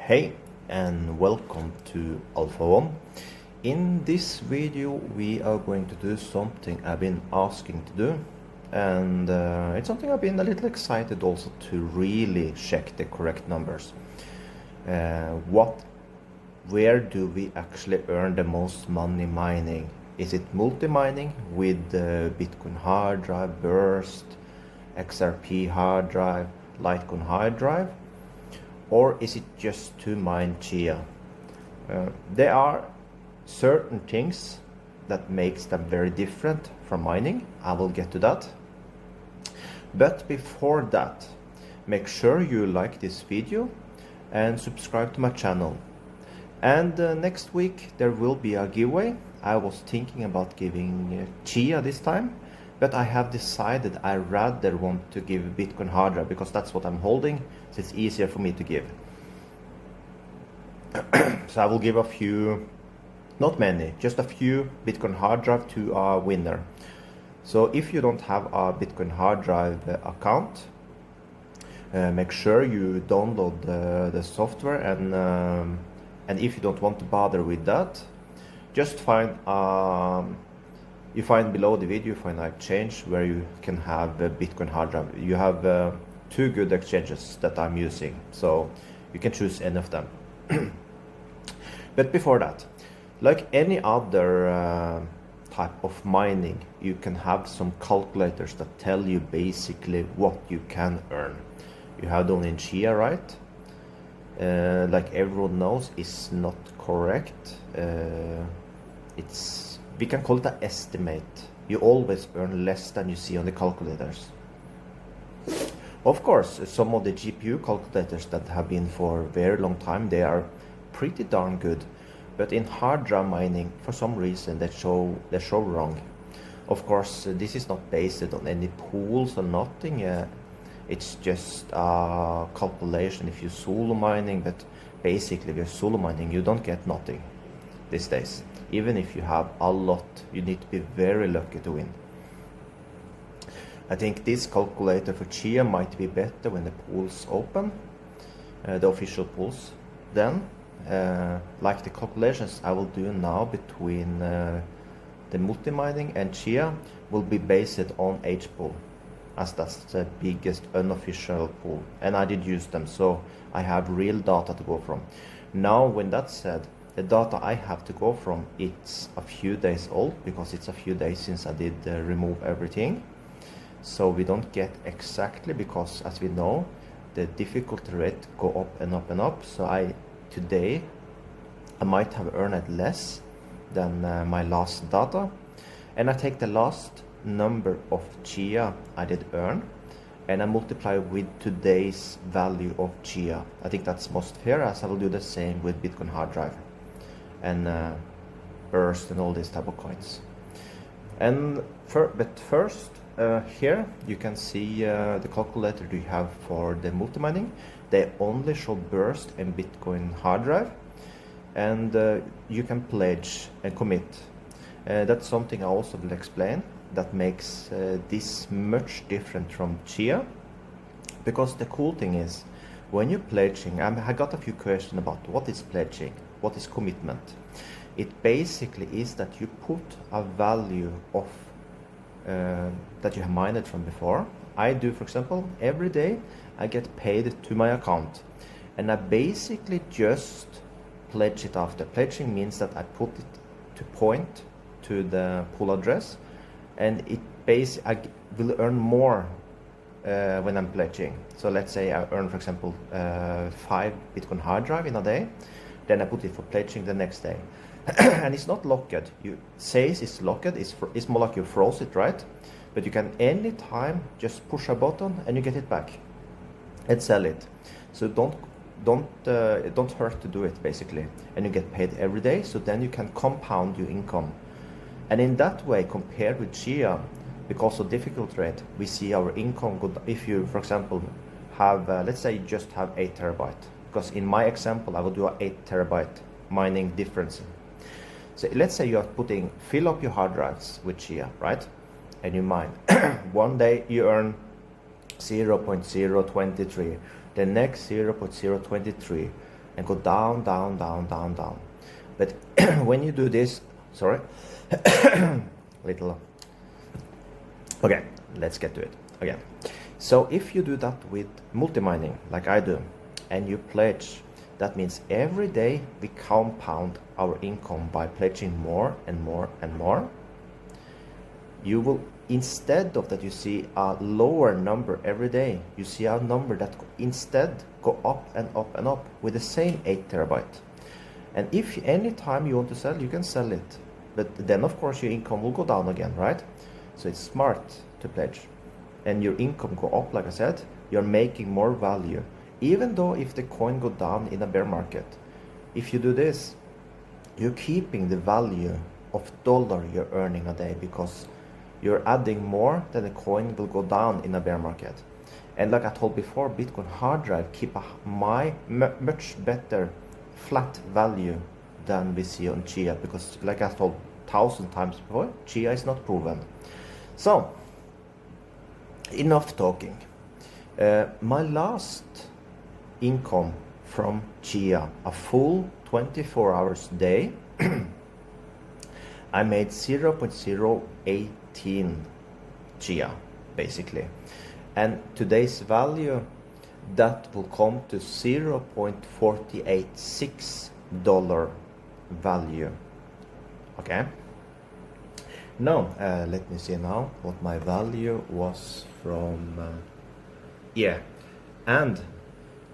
Hey, and welcome to Alpha One. In this video we are going to do something I've been asking to do, and it's something I've been a little excited also to really check the correct numbers. Where do we actually earn the most money mining? Is it multi-mining with Bitcoin hard drive, Burst, XRP hard drive, Litecoin hard drive? Or is it just to mine Chia? There are certain things that makes them very different from mining. I will get to that. But before that, make sure you like this video and subscribe to my channel. And next week there will be a giveaway. I was thinking about giving Chia this time, but I have decided I rather want to give Bitcoin hard drive because that's what I'm holding, so it's easier for me to give. So I will give a few, not many, just a few Bitcoin hard drive to a winner. So if you don't have a Bitcoin hard drive account, make sure you download the software, and if you don't want to bother with that, just find you find below the video, you find an exchange where you can have a Bitcoin hard drive. You have two good exchanges that I'm using, so you can choose any of them. But before that, like any other type of mining, you can have some calculators that tell you basically what you can earn. You have done in Chia, right? Like everyone knows, is not correct. We can call it an estimate. You always earn less than you see on the calculators. Of course, some of the GPU calculators that have been for a very long time, they are pretty darn good. But in hard drive mining, for some reason, they show wrong. Of course, this is not based on any pools or nothing. It's just a calculation if you're solo mining, but basically if you're solo mining, you don't get nothing these days. Even if you have a lot, you need to be very lucky to win. I think this calculator for Chia might be better when the pools open, the official pools. Then, like the calculations I will do now between the multi-mining and Chia will be based on H-pool, as that's the biggest unofficial pool, and I did use them, so I have real data to go from. Now, when that's said, the data I have to go from, it's a few days old, because it's a few days since I did remove everything. So we don't get exactly, because as we know, the difficulty rate go up and up and up. So today I might have earned less than my last data, and I take the last number of Chia I did earn, and I multiply with today's value of Chia. I think that's most fair, as I will do the same with Bitcoin hard drive and Burst and all these type of coins. And but first, here you can see the calculator you have for the multi-mining. They only show Burst and Bitcoin hard drive, and you can pledge and commit. That's something I also will explain that makes this much different from Chia. Because the cool thing is, when you're pledging, I got a few questions about what is pledging, what is commitment. It basically is that you put a value of that you have mined from before. I do, for example, every day I get paid to my account, and I basically just pledge it after. Pledging means that I put it to point to the pool address, and I will earn more when I'm pledging. So let's say I earn, for example, 5 Bitcoin hard drive in a day, then I put it for pledging the next day. And it's not locked. You say it's locked, it's more like you froze it, right? But you can anytime just push a button and you get it back and sell it. So it don't hurt to do it, basically, and you get paid every day. So then you can compound your income, and in that way, compared with Chia, because of difficulty rate, we see our income go. If you, for example, have let's say you just have 8 terabyte, because in my example I will do a 8 terabyte mining difference. So let's say you are fill up your hard drives with Chia, right? And you mine. One day you earn 0.023, the next 0.023, and go down, down, down, down, down. But when you do this, sorry, little, okay, let's get to it again. So if you do that with multi-mining, like I do, and you pledge, that means every day we compound our income by pledging more and more and more. You will, instead of that you see a lower number every day, you see a number that instead go up and up and up with the same 8 terabyte. And if any time you want to sell, you can sell it. But then of course your income will go down again, right? So it's smart to pledge. And your income go up, like I said, you're making more value. Even though if the coin go down in a bear market, if you do this, you're keeping the value of dollar you're earning a day, because you're adding more than the coin will go down in a bear market. And like I told before, Bitcoin hard drive keep a much better flat value than we see on Chia, because like I told 1,000 times before, Chia is not proven. So enough talking. My last income from Chia, a full 24 hours day, I made 0.018 Chia basically, and today's value that will come to $0.486 value. Okay, now let me see now what my value was from and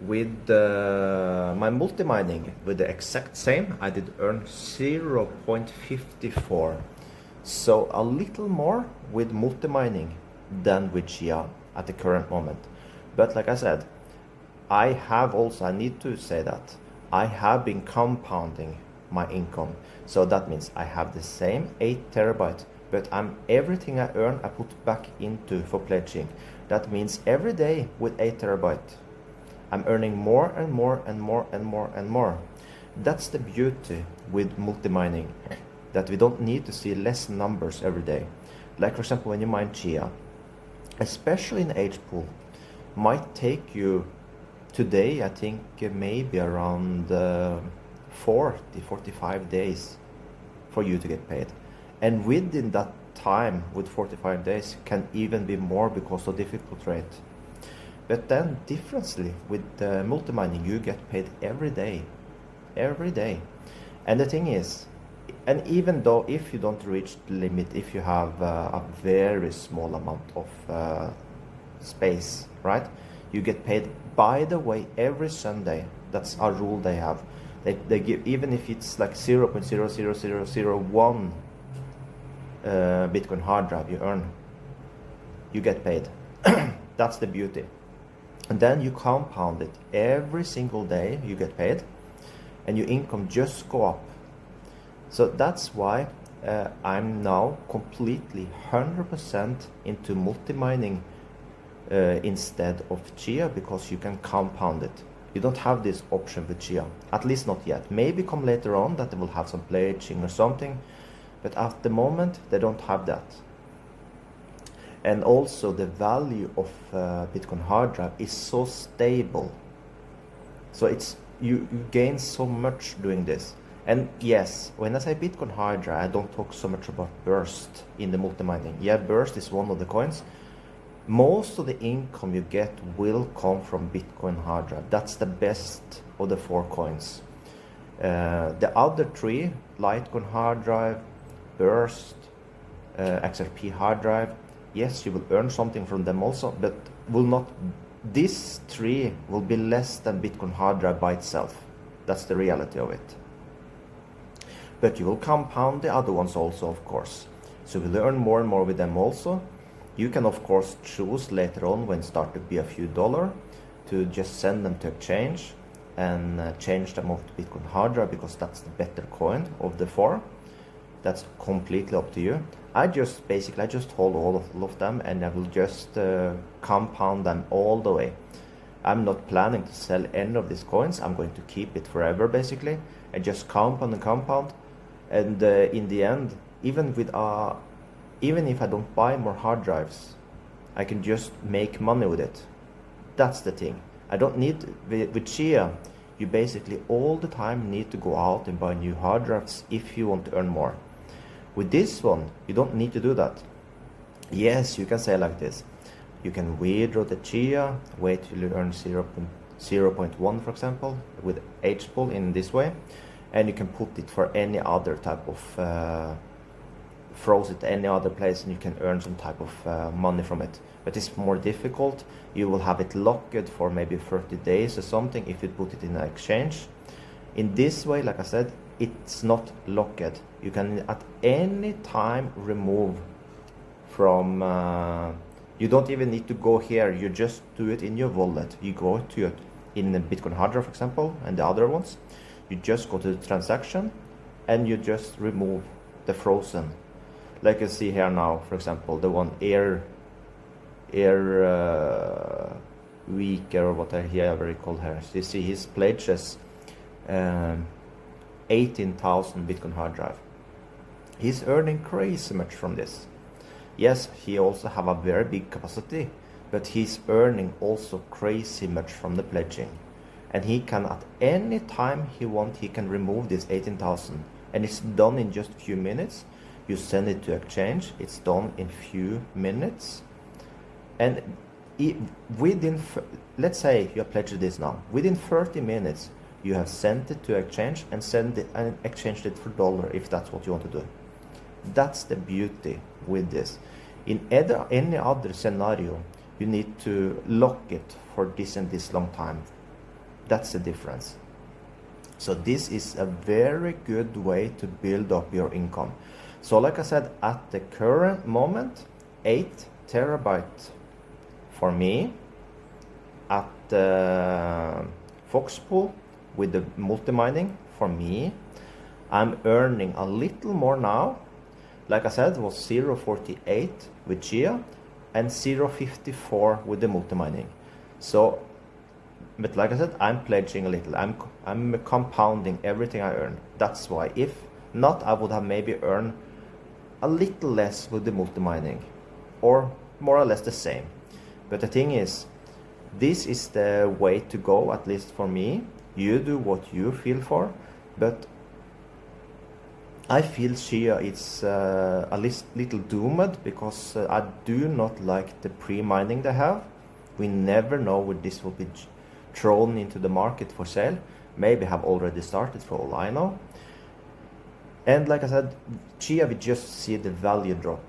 with my multi-mining with the exact same, I did earn 0.54, so a little more with multi-mining than with Chia at the current moment. But like I said, I need to say that I have been compounding my income, so that means I have the same 8 terabyte, but everything I earn I put back into for pledging. That means every day with 8 terabyte I'm earning more and more and more and more and more. That's the beauty with multi-mining, that we don't need to see less numbers every day. Like for example, when you mine Chia, especially in H-pool, might take you today, I think maybe around 45 days for you to get paid. And within that time, with 45 days, can even be more because of difficult rate. But then differently with multi-mining, you get paid every day. And the thing is, and even though if you don't reach the limit, if you have a very small amount of space, right, you get paid, by the way, every Sunday. That's a rule they have. They give, even if it's like 0.00001 Bitcoin hard drive you get paid. That's the beauty. And then you compound it every single day, you get paid, and your income just go up. So that's why I'm now completely 100% into multi-mining instead of Chia, because you can compound it. You don't have this option with Chia, at least not yet. Maybe come later on that they will have some pledging or something, but at the moment they don't have that. And also the value of Bitcoin hard drive is so stable, so it's you gain so much doing this. And yes, when I say Bitcoin hard drive, I don't talk so much about burst in the multi-mining. Yeah, burst is one of the coins. Most of the income you get will come from Bitcoin hard drive. That's the best of the 4 coins. The other 3, Litecoin hard drive, burst, XRP hard drive, yes, you will earn something from them also, but will not. These 3 will be less than Bitcoin hard drive by itself. That's the reality of it. But you will compound the other ones also, of course. So we'll earn more and more with them also. You can of course choose later on, when start to be a few dollars, to just send them to exchange and change them off to Bitcoin hard drive, because that's the better coin of the 4. That's completely up to you. I just hold all of them, and I will just compound them all the way. I'm not planning to sell any of these coins. I'm going to keep it forever basically, and just compound and compound. And in the end, even if I don't buy more hard drives, I can just make money with it. That's the thing. I don't need, with Chia, You basically all the time need to go out and buy new hard drives if you want to earn more. With this one, you don't need to do that. Yes, you can say like this. You can withdraw the Chia, wait till you earn 0.1, for example, with H-pull in this way, and you can put it for any other type of froze it any other place, and you can earn some type of money from it. But it's more difficult. You will have it locked for maybe 30 days or something if you put it in an exchange. In this way, like I said, it's not locked. You can at any time remove from you don't even need to go here. You just do it in your wallet. You go to it in the Bitcoin hard drive, for example, and the other ones. You just go to the transaction and you just remove the frozen. Like you see here now, for example, the one air weaker, or what I ever call here. So you see his pledges 18,000 Bitcoin hard drive. He's earning crazy much from this. Yes, he also have a very big capacity, but he's earning also crazy much from the pledging. And he can, at any time he want, he can remove this 18,000. And it's done in just a few minutes. You send it to exchange, it's done in few minutes. And within, let's say you have pledged this now, within 30 minutes, you have sent it to exchange and send it and exchanged it for dollar if that's what you want to do. That's the beauty with this. In any other scenario, you need to lock it for this and this long time. That's the difference. So this is a very good way to build up your income. So like I said, at the current moment, 8 terabyte for me at the Foxpool with the multi-mining for me. I'm earning a little more now. Like I said, it was 0.48 with Chia and 0.54 with the multi-mining. So, but like I said, I'm pledging a little. I'm compounding everything I earn. That's why. If not, I would have maybe earned a little less with the multi-mining, or more or less the same. But the thing is, this is the way to go, at least for me. You do what you feel for, but I feel Chia is a little doomed because I do not like the pre-mining they have. We never know when this will be thrown into the market for sale. Maybe have already started for all I know. And like I said, Chia, we just see the value drop.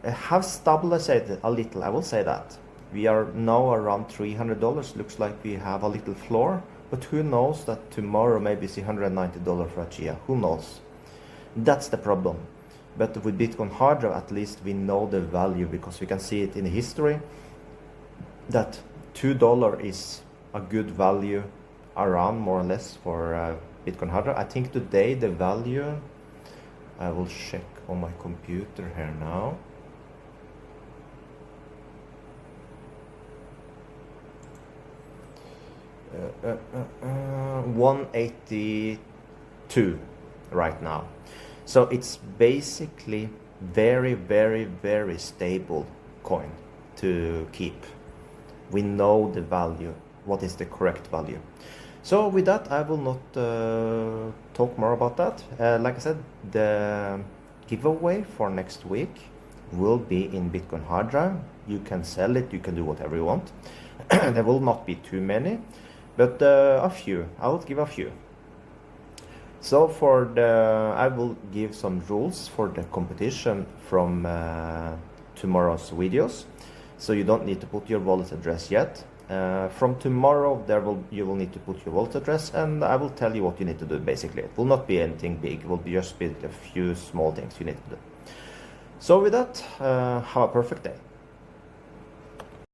Have stabilized a little, I will say that. We are now around $300. Looks like we have a little floor, but who knows that tomorrow maybe see $190 for a Chia. Who knows? That's the problem. But with Bitcoin hard drive, at least we know the value because we can see it in the history that $2 is a good value around, more or less, for Bitcoin hard drive. I think today the value, I will check on my computer here now. $182 right now. So it's basically very, very, very stable coin to keep. We know the value, what is the correct value. So with that, I will not talk more about that. Like I said, the giveaway for next week will be in Bitcoin hard drive. You can sell it, you can do whatever you want. There will not be too many, but a few. I will give a few. So for the, I will give some rules for the competition from tomorrow's videos. So you don't need to put your wallet address yet. From tomorrow, you will need to put your wallet address, and I will tell you what you need to do. Basically, it will not be anything big. It will be just be a few small things you need to do. So with that, have a perfect day.